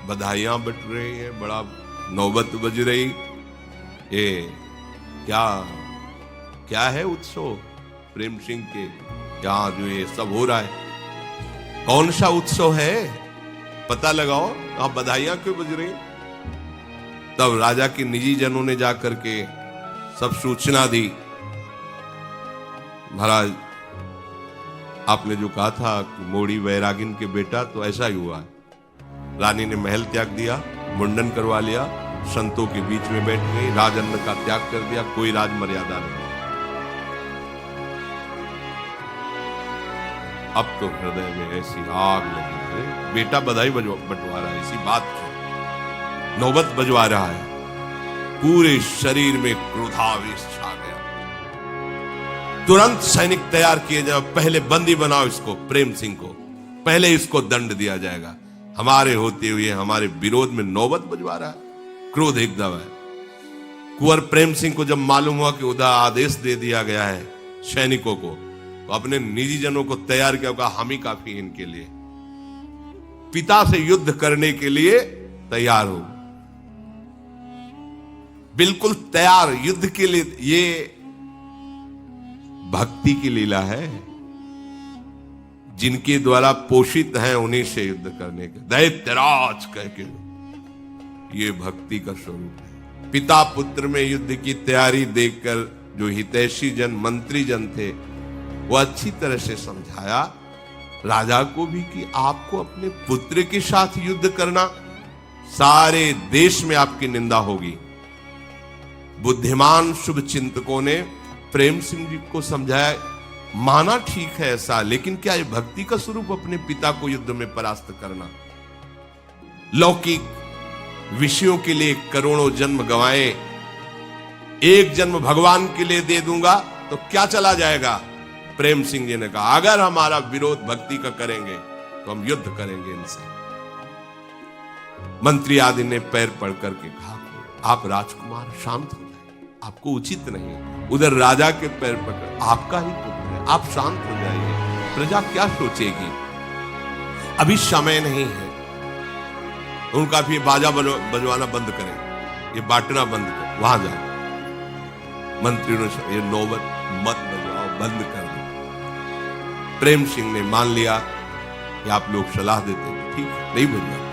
बधाइयां बट रही है, बड़ा नौबत बज रही। ये क्या है उत्सव प्रेम सिंह के यहां जो ये सब हो रहा है, कौन सा उत्सव है, पता लगाओ, आप बधाइयां क्यों बज रही। तब राजा के निजी जनों ने जाकर के सब सूचना दी, महाराज आपने जो कहा था कि मोड़ी वैरागिन के बेटा, तो ऐसा ही हुआ है। रानी ने महल त्याग दिया, मुंडन करवा लिया, संतों के बीच में बैठ गई, राजअन्न का त्याग कर दिया, कोई राज मर्यादा नहीं। अब तो हृदय में ऐसी आग लगी है, बेटा बधाई बंटवा रहा है, इसी बात की नौबत बजवा रहा है, पूरे शरीर में क्रोधावेश छा गया। तुरंत सैनिक तैयार किए जाओ, पहले बंदी बनाओ इसको, प्रेम सिंह को, पहले इसको दंड दिया जाएगा। हमारे होते हुए हमारे विरोध में नौबत बजवा रहा है, क्रोध एकदम है। कुंवर प्रेम सिंह को जब मालूम हुआ कि उधर आदेश दे दिया गया है सैनिकों को, तो अपने निजी जनों को तैयार किया, कहा हम ही काफी इनके लिए, पिता से युद्ध करने के लिए तैयार हो, बिल्कुल तैयार युद्ध के लिए। ये भक्ति की लीला है, जिनके द्वारा पोषित हैं उन्हीं से युद्ध करने के, दैत्यराज कह के, ये भक्ति का स्वरूप है। पिता पुत्र में युद्ध की तैयारी देखकर जो हितैषी जन मंत्री जन थे, वो अच्छी तरह से समझाया राजा को भी कि आपको अपने पुत्र के साथ युद्ध करना, सारे देश में आपकी निंदा होगी। बुद्धिमान शुभ चिंतकों ने प्रेम सिंह जी को समझाया, माना ठीक है ऐसा, लेकिन क्या ये भक्ति का स्वरूप अपने पिता को युद्ध में परास्त करना। लौकिक विषयों के लिए करोड़ों जन्म गंवाए, एक जन्म भगवान के लिए दे दूंगा तो क्या चला जाएगा। प्रेम सिंह जी ने कहा, अगर हमारा विरोध भक्ति का करेंगे तो हम युद्ध करेंगे इनसे। मंत्री आदि ने पैर पड़ करके कहा, आप राजकुमार शांत हो जाइए, आपको उचित नहीं। उधर राजा के पैर पकड़, आपका ही पुत्र है, आप शांत हो जाइए, प्रजा क्या सोचेगी, अभी समय नहीं है। उनका भी बाजा बजवाना बंद करें, ये बांटना बंद करें, वहां जाओ। मंत्री ने ये नौबत मत बजवाओ, बंद कर दो। प्रेम सिंह ने मान लिया कि आप लोग सलाह देते हैं, ठीक है, नहीं बजवाते।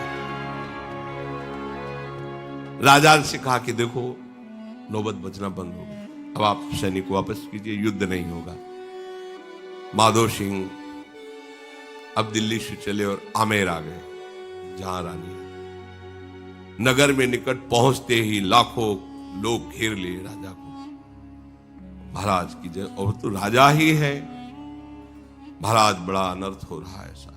राजा से कहा कि देखो नौबत बजना बंद हो गई, अब आप सैनिक वापस कीजिए, युद्ध नहीं होगा। माधो सिंह अब दिल्ली से चले और आमेर आ गए, जहां रानी है। नगर में निकट पहुंचते ही लाखों लोग घेर लिए राजा को। महाराज की जय, और तो राजा ही है। महाराज बड़ा अनर्थ हो रहा है, ऐसा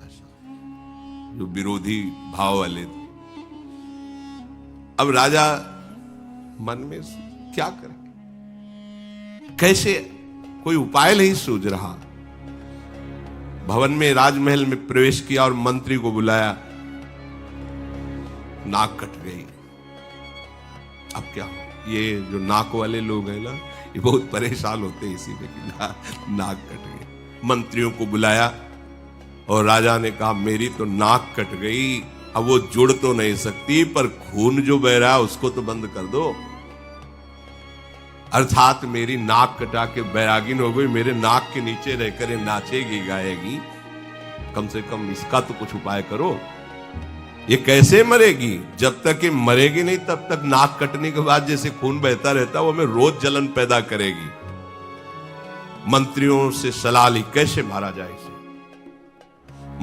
जो विरोधी भाव वाले थे। अब राजा मन में क्या करे, कैसे, कोई उपाय नहीं सूझ रहा। भवन में, राजमहल में प्रवेश किया और मंत्री को बुलाया। नाक कट गई। अब क्या हो? ये जो नाक वाले लोग हैं ना, ये बहुत परेशान होते हैं इसी में कि नाक कट गई। मंत्रियों को बुलाया और राजा ने कहा मेरी तो नाक कट गई, अब वो जुड़ तो नहीं सकती, पर खून जो बह रहा है उसको तो बंद कर दो। अर्थात मेरी नाक कटा के बैरागिन हो गई, मेरे नाक के नीचे रहकर ये नाचेगी गाएगी, कम से कम इसका तो कुछ उपाय करो। ये कैसे मरेगी? जब तक ये मरेगी नहीं तब तक नाक कटने के बाद जैसे खून बहता रहता है वो हमें रोज जलन पैदा करेगी। मंत्रियों से सलाह ली कैसे मारा जाए इसे।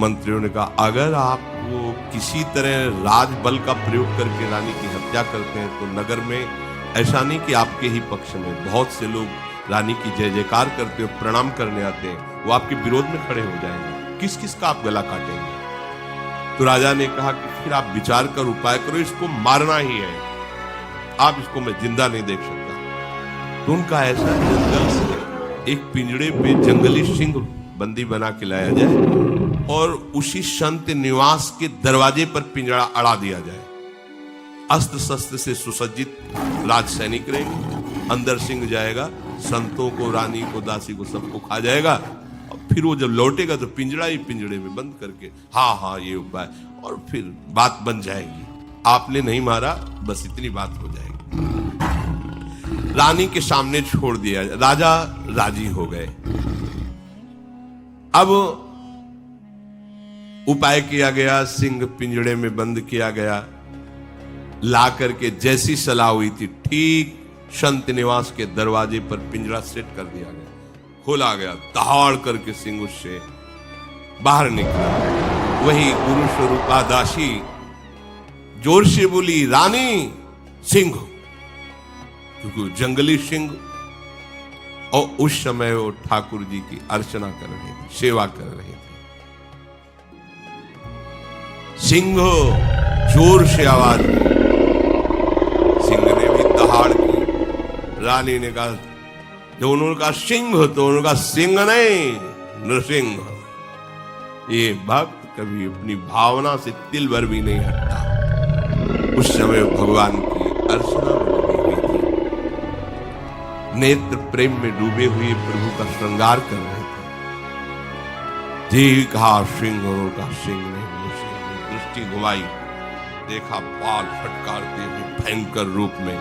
मंत्रियों ने कहा अगर आप वो किसी तरह राजबल का प्रयोग करके रानी की हत्या करते हैं तो नगर में ऐसा नहीं कि आपके ही पक्ष में बहुत से लोग रानी की जय जयकार करते हो, प्रणाम करने आते हैं, वो आपके विरोध में खड़े हो जाएंगे, किस किस का आप गला काटेंगे। तो राजा ने कहा कि फिर आप विचार कर उपाय करो, इसको मारना ही है, आप इसको मैं जिंदा नहीं देख सकता। तो उनका ऐसा जंगल से एक पिंजड़े पे जंगली सिंह बंदी बना के लाया जाए और उसी संत निवास के दरवाजे पर पिंजड़ा अड़ा दिया जाए। अस्त्र शस्त्र से सुसज्जित राज सैनिक रहेंगे, अंदर सिंह जाएगा, संतों को, रानी को, दासी को, सबको खा जाएगा। फिर वो जब लौटेगा तो पिंजड़ा ही पिंजड़े में बंद करके हाँ ये उपाय, और फिर बात बन जाएगी। आपने नहीं मारा, बस इतनी बात हो जाएगी। रानी के सामने छोड़ दिया, राजा राजी हो गए। अब उपाय किया गया, सिंह पिंजड़े में बंद किया गया। ला करके जैसी सलाह हुई थी ठीक संत निवास के दरवाजे पर पिंजरा सेट कर दिया गया, खोला गया। दहाड़ करके सिंह उससे बाहर निकला। वही गुरु स्वरूपा दासी जोर से बोली रानी सिंह, क्योंकि जंगली सिंह, और उस समय वो ठाकुर जी की अर्चना कर रहे थे, सेवा कर रहे थे। सिंह जोर से आवाज दी, सिंह ने भी दहाड़ की। रानी ने कहा, जो उन्होंने कहा सिंह तो उन्होंने कहा सिंह नहीं नृसिंह। ये भक्त कभी अपनी भावना से तिल भर भी नहीं हटता। उस समय भगवान की अर्चना में लगी हुई थी, नेत्र प्रेम में डूबे हुए प्रभु का श्रृंगार कर रहे थे। जी कहा सिंह और का सिंह नहीं, दृष्टि घुमाई, देखा बाल फटकारते हुए भयंकर रूप में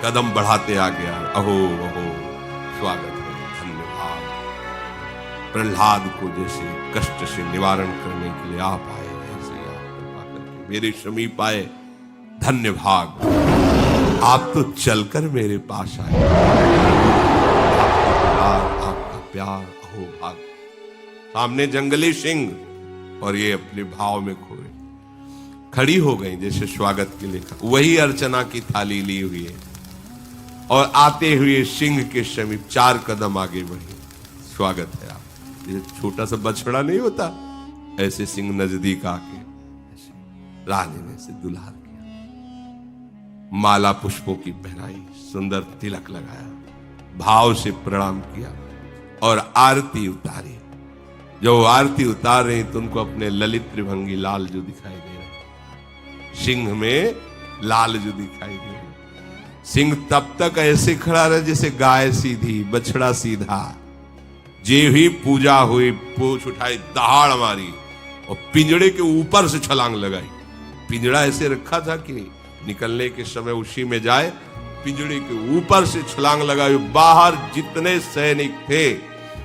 कदम बढ़ाते आ गया। अहो अहो स्वागत है, धन्यवाद। प्रहलाद को जैसे कष्ट से निवारण करने के लिए आप आए, ऐसे आप कृपा करके मेरे समीप आए, धन्यवाद। आप तो चलकर मेरे पास आए, आपका प्यार अहो भाग। सामने जंगली सिंह और ये अपने भाव में खोए खड़ी हो गई जैसे स्वागत के लिए। वही अर्चना की थाली ली हुई है और आते हुए सिंह के समीप 4 कदम आगे बढ़ी। स्वागत है आप। ये छोटा सा बछड़ा नहीं होता, ऐसे सिंह नजदीक आके रानी ने से दुलार किया, माला पुष्पों की पहनाई, सुंदर तिलक लगाया, भाव से प्रणाम किया और आरती उतारी। जो आरती उतार रही तो उनको अपने ललित त्रिभंगी लाल जो दिखाई दे रहे, सिंह में लाल जो दिखाई दे रहे। सिंह तब तक ऐसे खड़ा रहा जैसे गाय सीधी, बछड़ा सीधा। जे ही पूजा हुई, पूछ उठाई, दहाड़ मारी और पिंजड़े के ऊपर से छलांग लगाई। पिंजड़ा ऐसे रखा था कि निकलने के समय उसी में जाए, पिंजड़े के ऊपर से छलांग लगाई। बाहर जितने सैनिक थे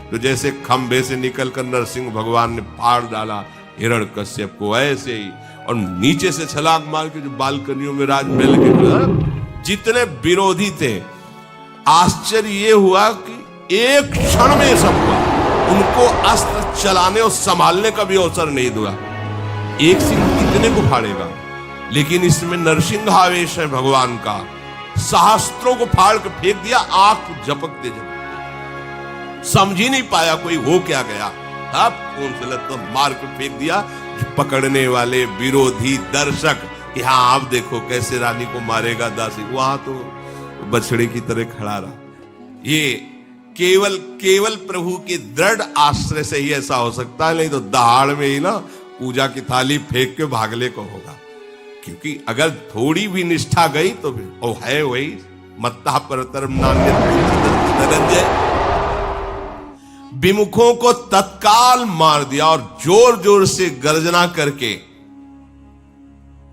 तो जैसे खंभे से निकलकर नरसिंह भगवान ने फाड़ डाला हिरण्यकश्यप को, ऐसे ही। और नीचे से छलांग मार के जो बालकनियों में राजमहल के जितने विरोधी थे, आश्चर्य ये हुआ कि एक क्षण में सब हुआ। उनको अस्त्र चलाने और संभालने का भी अवसर नहीं दूंगा। एक सिंह कितने को फाड़ेगा, लेकिन इसमें नरसिंहावेश है भगवान का। सहस्त्रों को फाड़ के फेंक दिया, आंख झपकते झपकते, समझ ही नहीं पाया कोई हो क्या गया। अब कौन से लत तो मार के फेंक दिया। पकड़ने वाले विरोधी दर्शक कि हाँ अब देखो कैसे रानी को मारेगा दासी, वहां तो बछड़े की तरह खड़ा रहा। ये केवल प्रभु के दृढ़ आश्रय से ही ऐसा हो सकता है, नहीं तो दहाड़ में ही ना पूजा की थाली फेंक के भागले को होगा। क्योंकि अगर थोड़ी भी निष्ठा गई तो फिर ओ है वही मत्ता परतरम नान्य। विमुखों को तत्काल मार दिया और जोर जोर से गर्जना करके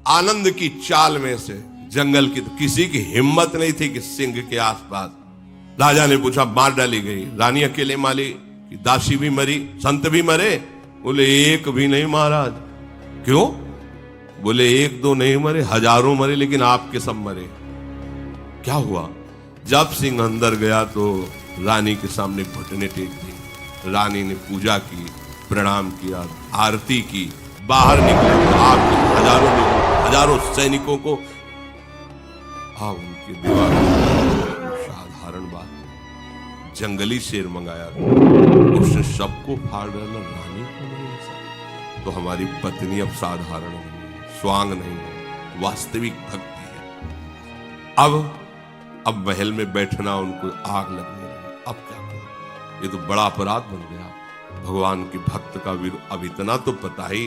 आनंद की चाल में से जंगल की, तो किसी की हिम्मत नहीं थी कि सिंह के आसपास। राजा ने पूछा मार डाली गई, रानी अकेले मारी कि दासी भी मरी, संत भी मरे? बोले एक भी नहीं महाराज। क्यों? बोले एक दो नहीं मरे, हजारों मरे, लेकिन आपके सब मरे। क्या हुआ? जब सिंह अंदर गया तो रानी के सामने घुटने टेक दिए। रानी ने पूजा की, प्रणाम किया, आरती की, बाहर निकले तो आपके हजारों सैनिकों को उनके दीवार। साधारण बात, जंगली शेर मंगाया, उसने सबको फाड़ डाला, रानी को नहीं ऐसा। तो हमारी पत्नी अब साधारण नहीं है, स्वांग नहीं है, वास्तविक भक्ति है। अब महल में बैठना उनको आग लगने लगी। अब क्या करें? ये तो बड़ा अपराध बन गया। भगवान के भक्त का अब इतना तो पता ही,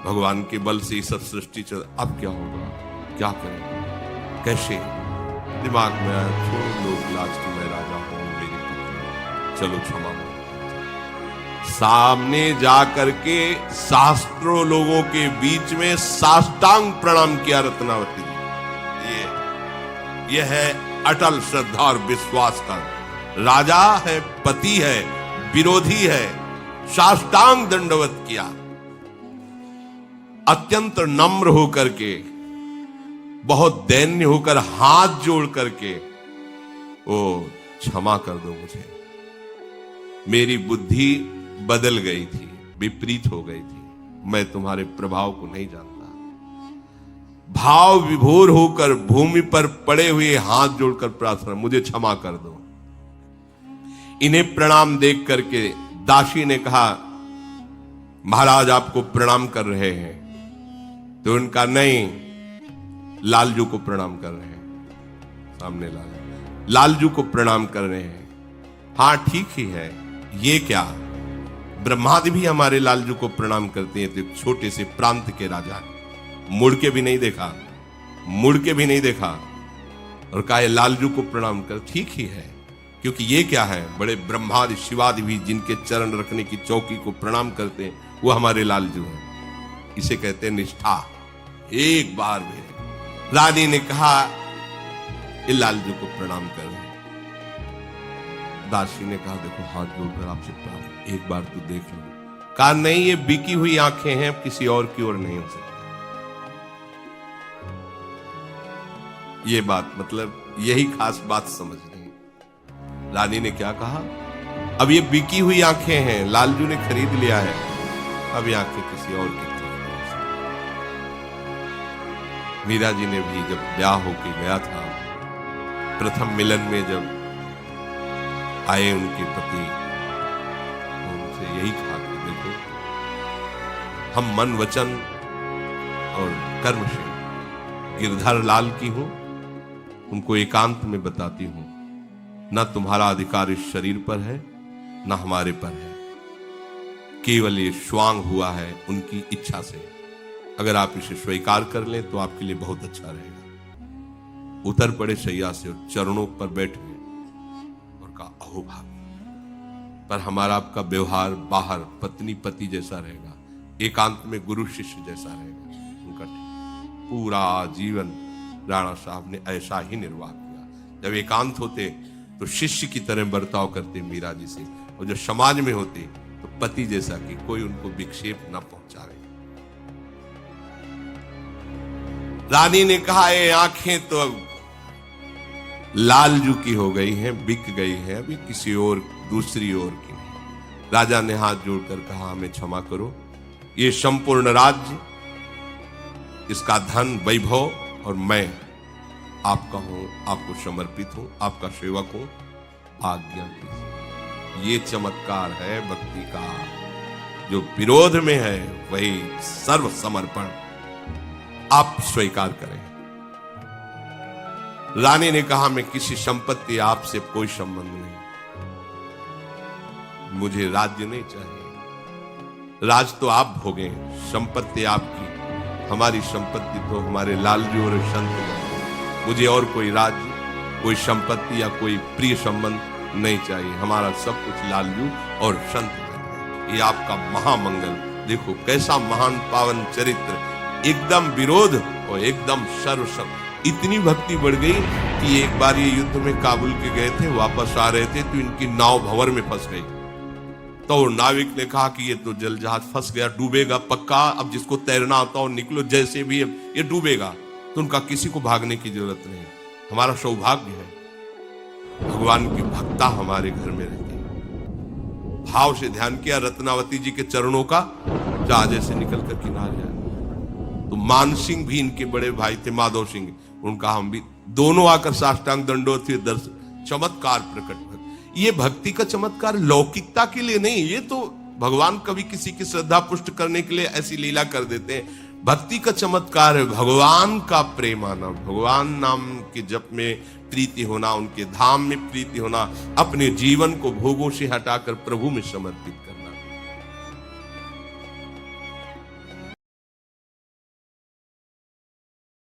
भगवान के बल से ये सब सृष्टि चल। अब क्या होगा? क्या करें? कैसे? दिमाग में आया, छोड़ो लोग लाज की, मैं राजा हूं, मेरी पत्नी, चलो क्षमा करो। सामने जा करके शास्त्रों लोगों के बीच में साष्टांग प्रणाम किया रत्नावती जी। ये है अटल श्रद्धा और विश्वास का। राजा है, पति है, विरोधी है, साष्टांग दंडवत किया। अत्यंत नम्र होकर के, बहुत दैन्य होकर हाथ जोड़ करके, ओ क्षमा कर दो मुझे, मेरी बुद्धि बदल गई थी, विपरीत हो गई थी, मैं तुम्हारे प्रभाव को नहीं जानता। भाव विभोर होकर भूमि पर पड़े हुए हाथ जोड़कर प्रार्थना, मुझे क्षमा कर दो। इन्हें प्रणाम देख करके दासी ने कहा महाराज आपको प्रणाम कर रहे हैं। तो उनका नहीं, लालजू को प्रणाम कर रहे हैं। सामने लालजू को प्रणाम कर रहे हैं। हाँ ठीक ही है, ये क्या, ब्रह्मादि भी हमारे लालजू को प्रणाम करते हैं। तो एक छोटे से प्रांत के राजा मुड़ के भी नहीं देखा, मुड़ के भी नहीं देखा और कहा लालजू को प्रणाम कर। ठीक ही है, क्योंकि ये क्या है, बड़े ब्रह्मादि शिवादि भी जिनके चरण रखने की चौकी को प्रणाम करते हैं, वो हमारे लालजू हैं। इसे कहते हैं निष्ठा। एक बार भी रानी ने कहा ये लालजू को प्रणाम कर। दासी ने कहा देखो हाथ जोड़कर आपसे प्रार्थना, एक बार तू देख लो। कहा नहीं, ये बिकी हुई आंखें हैं, किसी और की ओर नहीं हो सकती। ये बात मतलब यही खास बात समझनी। रानी ने क्या कहा, अब ये बिकी हुई आंखें हैं, लालजू ने खरीद लिया है, अब ये आंखें किसी और की। मीरा जी ने भी जब ब्याह होके गया था, प्रथम मिलन में जब आए उनके पति, उनसे यही कहा कि देखो हम मन वचन और कर्म से गिरधर लाल की हूं, उनको एकांत में बताती हूं, ना तुम्हारा अधिकार इस शरीर पर है ना हमारे पर है, केवल ये स्वांग हुआ है उनकी इच्छा से। अगर आप इसे स्वीकार कर लें तो आपके लिए बहुत अच्छा रहेगा। उतर पड़े शैया से और चरणों पर बैठे और कहा अहो भाभी, पर हमारा आपका व्यवहार बाहर पत्नी पति जैसा रहेगा, एकांत में गुरु शिष्य जैसा रहेगा। उनका पूरा जीवन राणा साहब ने ऐसा ही निर्वाह किया। जब एकांत होते तो शिष्य की तरह बर्ताव करते मीरा जी से, और जब समाज में होते तो पति जैसा कि कोई उनको विक्षेप न पहुंचावे। रानी ने कहा, ये आंखें तो अब लालजू की हो गई हैं, बिक गई हैं, अभी किसी और दूसरी ओर की नहीं। राजा ने हाथ जोड़कर कहा, हमें क्षमा करो, ये संपूर्ण राज्य, इसका धन वैभव और मैं आपका हूं, आपको समर्पित हूं, आपका सेवक हूं, आज्ञा कीजिए। ये चमत्कार है भक्ति का। जो विरोध में है वही सर्व समर्पण आप स्वीकार करें। रानी ने कहा, मैं किसी संपत्ति, आपसे कोई संबंध नहीं, मुझे राज्य नहीं चाहिए। राज तो आप भोगे, संपत्ति आपकी, हमारी संपत्ति तो हमारे लालजू और संत। मुझे और कोई राज्य, कोई संपत्ति या कोई प्रिय संबंध नहीं चाहिए। हमारा सब कुछ लालजू और संत है। ये आपका महामंगल। देखो कैसा महान पावन चरित्र, एकदम विरोध और एकदम सर्व। इतनी भक्ति बढ़ गई कि एक बार ये युद्ध में काबुल के गए थे, वापस आ रहे थे तो इनकी नाव भंवर में फंस गई। तो नाविक ने कहा कि ये तो जल जहाज फंस गया, डूबेगा पक्का, अब जिसको तैरना आता हो निकलो, जैसे भी ये डूबेगा। तो उनका किसी को भागने की जरूरत नहीं, हमारा सौभाग्य है भगवान की भक्ता हमारे घर में रहती है। भाव से ध्यान किया रत्नावती जी के चरणों का, जहाज से निकल कर किनारे आए। तो मान सिंह भी इनके बड़े भाई थे, माधव सिंह, उनका हम भी दोनों आकर साष्टांग दंडोत थे। दर्शन चमत्कार प्रकट। ये भक्ति का चमत्कार लौकिकता के लिए नहीं, ये तो भगवान कभी किसी की श्रद्धा पुष्ट करने के लिए ऐसी लीला कर देते हैं। भक्ति का चमत्कार है भगवान का प्रेम आना, भगवान नाम के जप में प्रीति होना, उनके धाम में प्रीति होना, अपने जीवन को भोगों से हटाकर प्रभु में समर्पित कर।